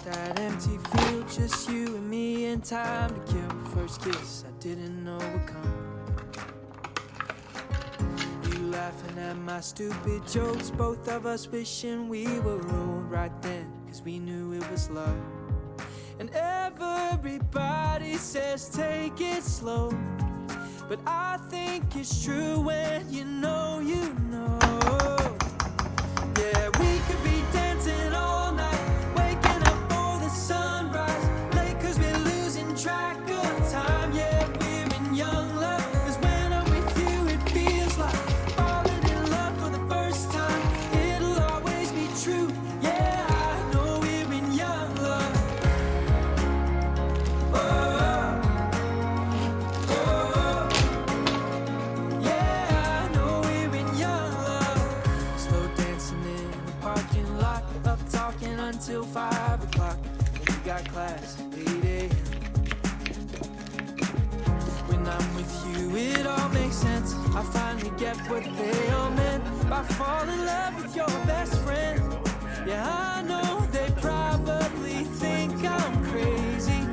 that empty field, just you and me and time to kill. First kiss I didn't know would come. You laughing at my stupid jokes, both of us wishing we were old right then, cause we knew it was love. And everybody says take it slow, but I think it's true when you know you know. Yeah, we could be dancing all night, waking up for the sunrise, late cause we're losing track of time. Yeah, we're in young love, cause when I'm with you it feels like falling in love for the first time. It'll always be true, yeah, I know we're in young love. Yeah, I know we're in young love. Slow dancing in the parking lot, up talking until 5 o'clock. When we got class, 8 a.m. When I'm with you, it all makes sense. I finally get what they all meant by falling in love with your best friend. Yeah, I know they probably think I'm crazy,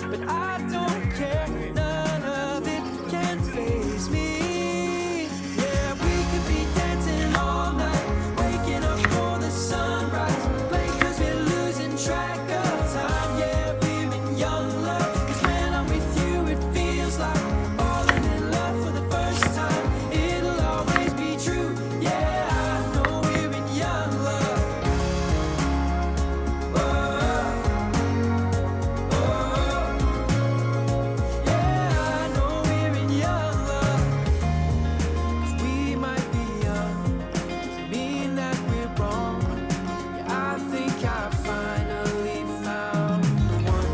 but I don't care. None of it can faze me. Yeah, we could be dancing all night, waking up for the sunrise, late cause we're losing track of time. Yeah, we're in young love, cause when I'm with you it feels like falling in love for the first time. It'll always be true, yeah, I know we're in young love. Yeah, I know we're in young love. 'Cause we might be young, doesn't mean that we're wrong. Yeah, I think I finally found the one.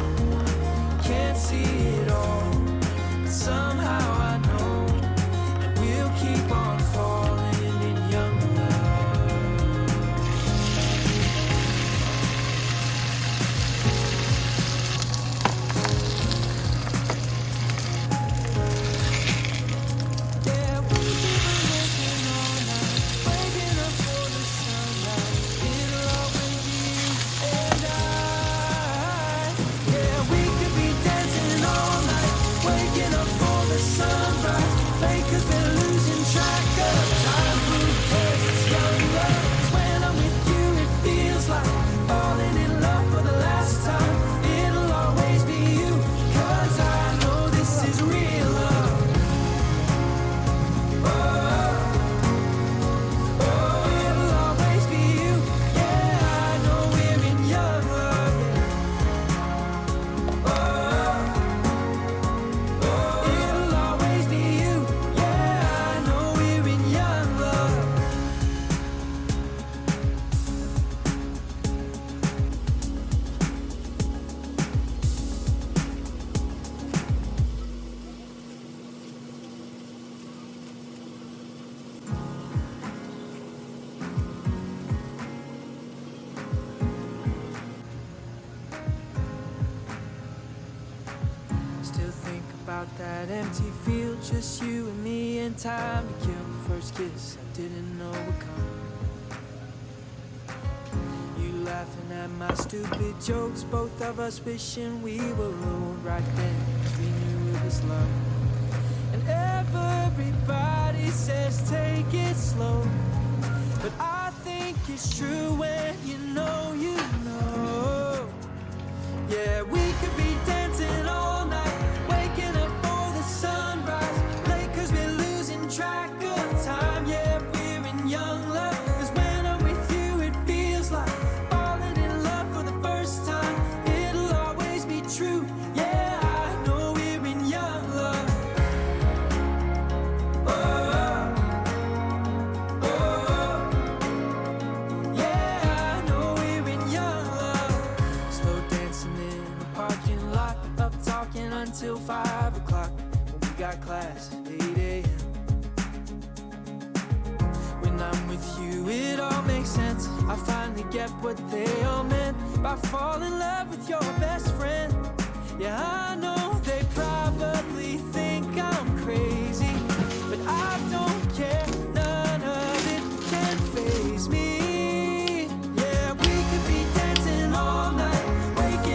Can't see it all, but somehow I know that we'll keep on falling in young love. Yeah, we've been working all night, waking up for the sunrise. It'll always be you and I. Yeah, we could be dancing all night, waking up for the sunrise, late cause we're losing track of time. Who cares? It's young love. 'Cause when I'm with you it feels like falling in love for the last time. It'll always be you, cause I know this is real love. It'll always be you, yeah, I know we're in young love. It'll always be you, yeah, I know we're in young love. Still think about that empty field, just you and me and time to kill. First kiss I didn't know would come. You laughing at my stupid jokes, both of us wishing we were old right then, cause we knew it was love. And everybody says take it slow, but I think it's true when you know you know. Yeah, we could be dancing all night, waking up for the sunrise, late cause we're losing track of time. Yeah, we're in young love, cause when I'm with you it feels like falling in love for the first time. It'll always be true, yeah, I know we're in young love. Yeah, I know we're in young love. Slow dancing in the parking lot, up talking until 5 o'clock. When we got class at 8 a.m. When I'm with you it all makes sense. I finally get what they all meant by falling in love with your best friend. Yeah, I know they probably think I'm crazy, but I don't care. None of it can faze me. Yeah, we could be dancing all night, waking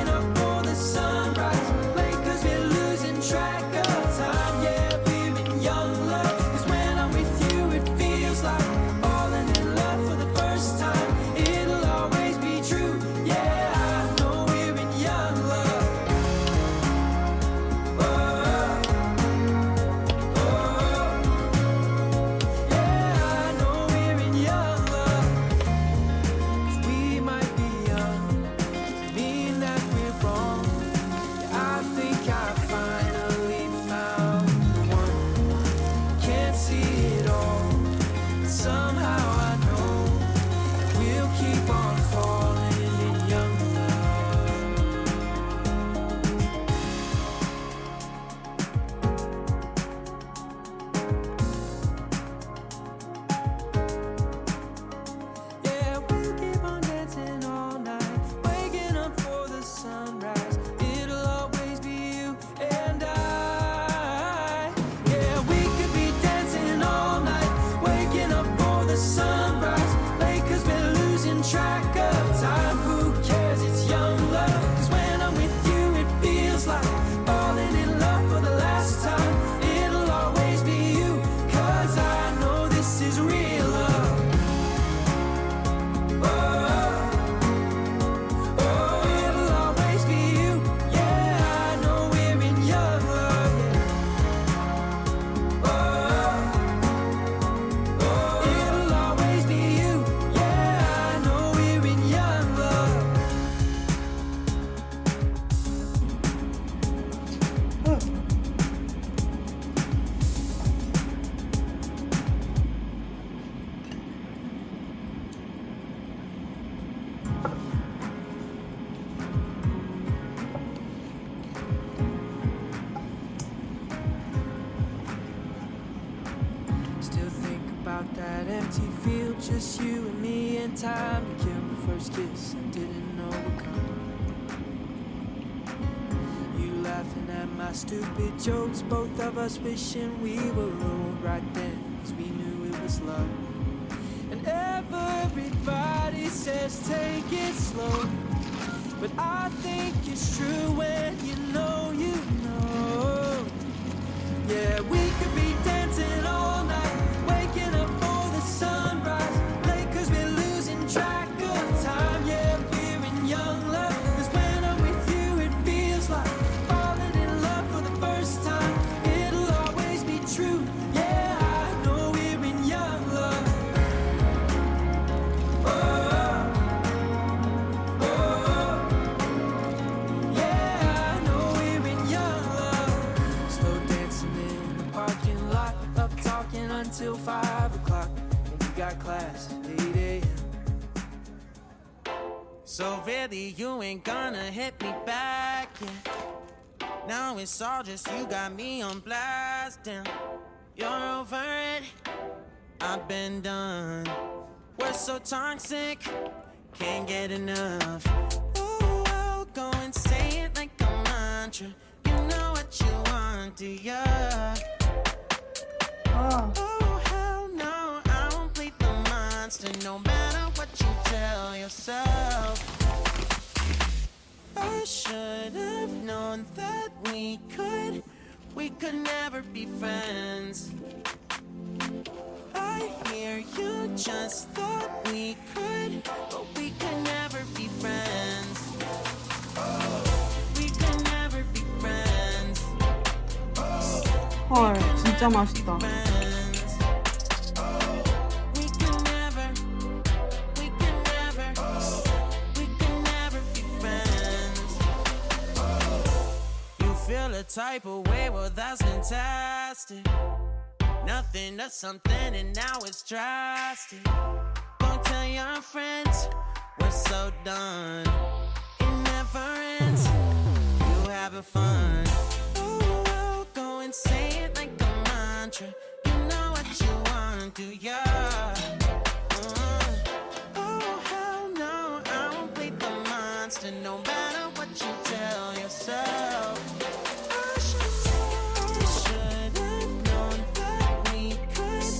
empty field, just you and me and time to kill. First kiss I didn't know would come. You laughing at my stupid jokes, both of us wishing we were old right then, 'cause we knew it was love. And everybody says take it slow, but I think it's true when you know you know. Yeah, we could be dancing all night, waking up for the sunrise, late 'cause we're losing track of time. Yeah, we're in young love, 'cause when I'm with you it feels like falling in love for the first time. It'll always be true. Yeah, I know we're in young love. Oh, oh, oh. Yeah, I know we're in young love. Slow dancing in the parking lot, up talking until 5 o'clock. And we got class at 8 a.m. So really you ain't gonna hit me back, yeah. Now it's all just you got me on blast, damn. You're over it, I've been done. We're so toxic, can't get enough. Ooh, I'll go and say it like a mantra. You know what you want, do ya? Oh, hell no, I won't plead the monster, no matter what you tell yourself. I should have known that we could never be friends. I hear you just thought we could, but we could never be friends. We could never be friends. 헐, 진짜 맛있다. Friends. We could never be friends. You feel a type of way, well that's fantastic. Nothing to something and now it's drastic. Don't tell your friends we're so done. It never ends. You having fun. Oh, I'll go and say it like a mantra. You know what you want, do ya? Oh, hell no, I won't plead the monster, no matter what you tell yourself. I should have known that we could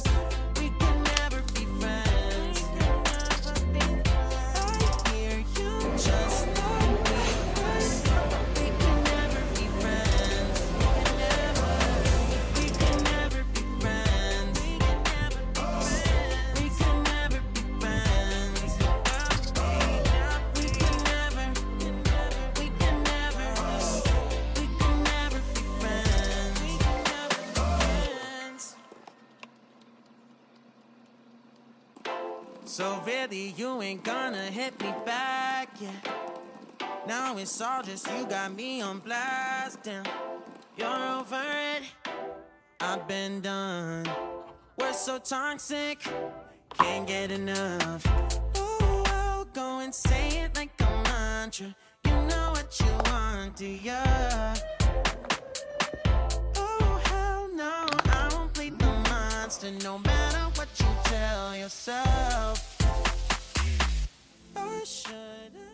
never be friends. I hear you just thought we could never be friends. We could never be friends. We could never be friends. We could never be friends. So really you ain't gonna hit me back, yeah. Now it's all just you got me on blast, damn. You're over it, I've been done. We're so toxic, can't get enough. Oh, I'll go and say it like a mantra. You know what you want, do ya? Oh, hell no, I won't plead the monster, no matter what you tell yourself. I should have.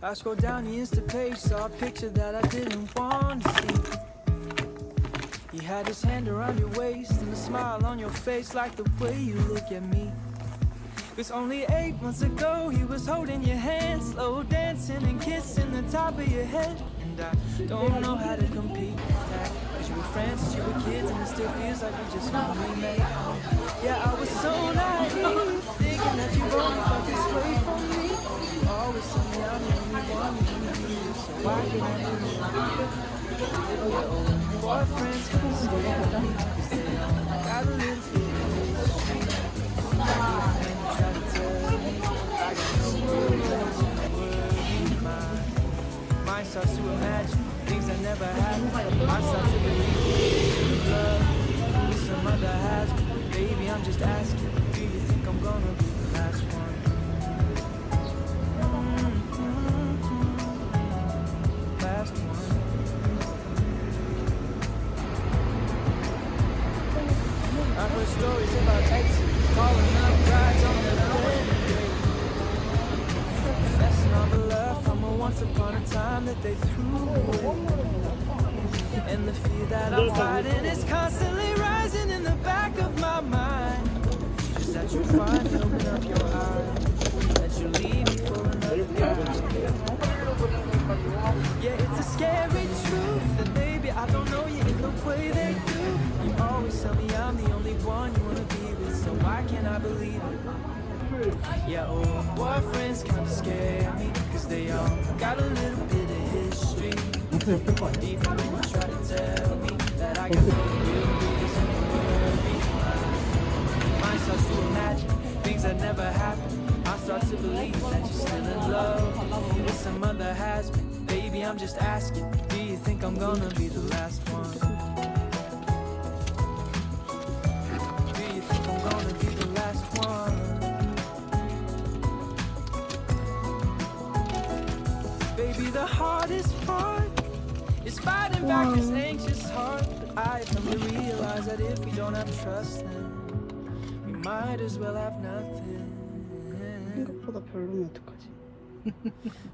I scrolled down the Insta page, saw a picture that I didn't want to see. You had his hand around your waist and a smile on your face, like the way you look at me. 'Cause only 8 months ago he was holding your hand, slow dancing and kissing the top of your head. And I don't know how to compete with that, 'cause you were friends since you were kids and it still feels like we just only met. Yeah, I was so naive, thinking that you only felt this way for me. Always tell me I'm the only one you need, so why can't I do it? Your old boyfriends can stay at me, 'cause they all got a little bit of history. Try to tell me I got no worries, worry mind starts to imagine things that never happened. I start to believe love with some other has, but baby I'm just asking, do you think I'm gonna be the last one? heard stories about exes calling up brides on their wedding day, confessing all the love from a once upon a time that they threw away. And the fear that I'm fighting is constantly rising in the back of my mind. Just that you finally open up your eyes, that you leave me for another guy. Yeah, it's a scary truth, and maybe I don't know you in the way they do. You always tell me I'm the only one you wanna be with, so why can't I believe it? Yeah, old boyfriends kinda scare me, cause they all got a little bit of history. Even when you try to tell me that I got no real reason to worry, mine starts to imagine things that never happened. I start to believe that you're still in love with some other has-been. Baby, I'm just asking, do you think I'm gonna be the last one? Do you think I'm gonna be the last one? Baby, the hardest part is fighting back this anxious heart. But I come to realize that if we don't have trust, then we might as well have nothing. 생각보다 별로면 어떡하지?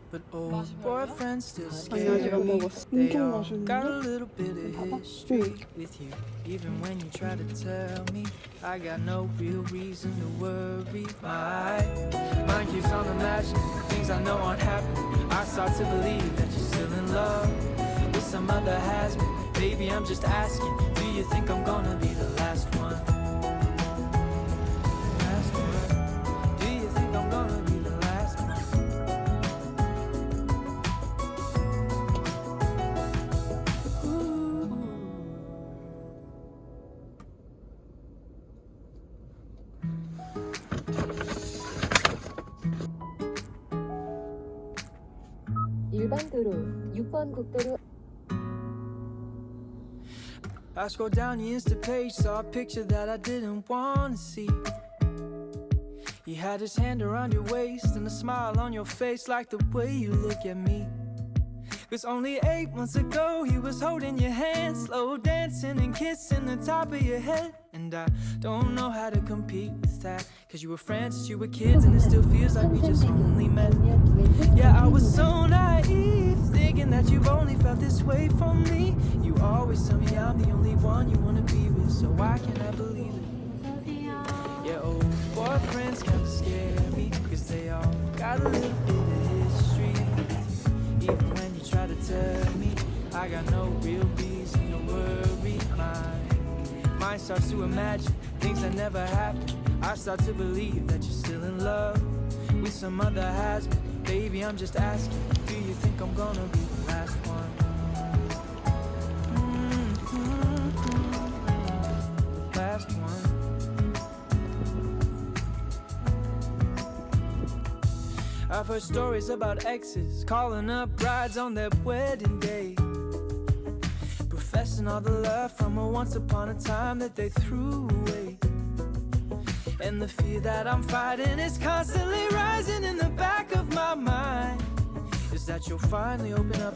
But old boyfriends still 아니 아직 안 scare me. 먹었어. They 엄청 all got a 맛있는데? little bit of history with you. Even when you try to tell me I got no real reason to worry. My mind keeps on imagining things I know aren't happening. I start to believe that you're still in love with some other has-been. Baby, I'm just asking, do you think I'm gonna be the last one? Last one. Do you think I'm gonna be the last one? Ooh. 일반 도로 6번 국도로 I scrolled down the Insta page, saw a picture that I didn't want to see. He had his hand around your waist and a smile on your face like the way you look at me. 'Cause only 8 months ago he was holding your hand, slow dancing and kissing the top of your head. And I don't know how to compete with that, 'cause you were friends since you were kids and it still feels like we just only met. Yeah, I was so naive, thinking that you've only felt this way for me. You always tell me I'm the only one you wanna be with, so why can't I believe it? Yeah, old boyfriends kinda scare me, 'cause they all got a little bit of history. Even when you try to tell me I got no real reason to worry. My mind starts to imagine things that never happened. I start to believe that you're still in love with some other has-been. Baby, I'm just asking, do you think I'm gonna be the last one? The last one. I've heard stories about exes calling up brides on their wedding day, professing all the love from a once upon a time that they threw away. And the fear that I'm fighting is constantly rising in the back of my mind, is that you'll finally open up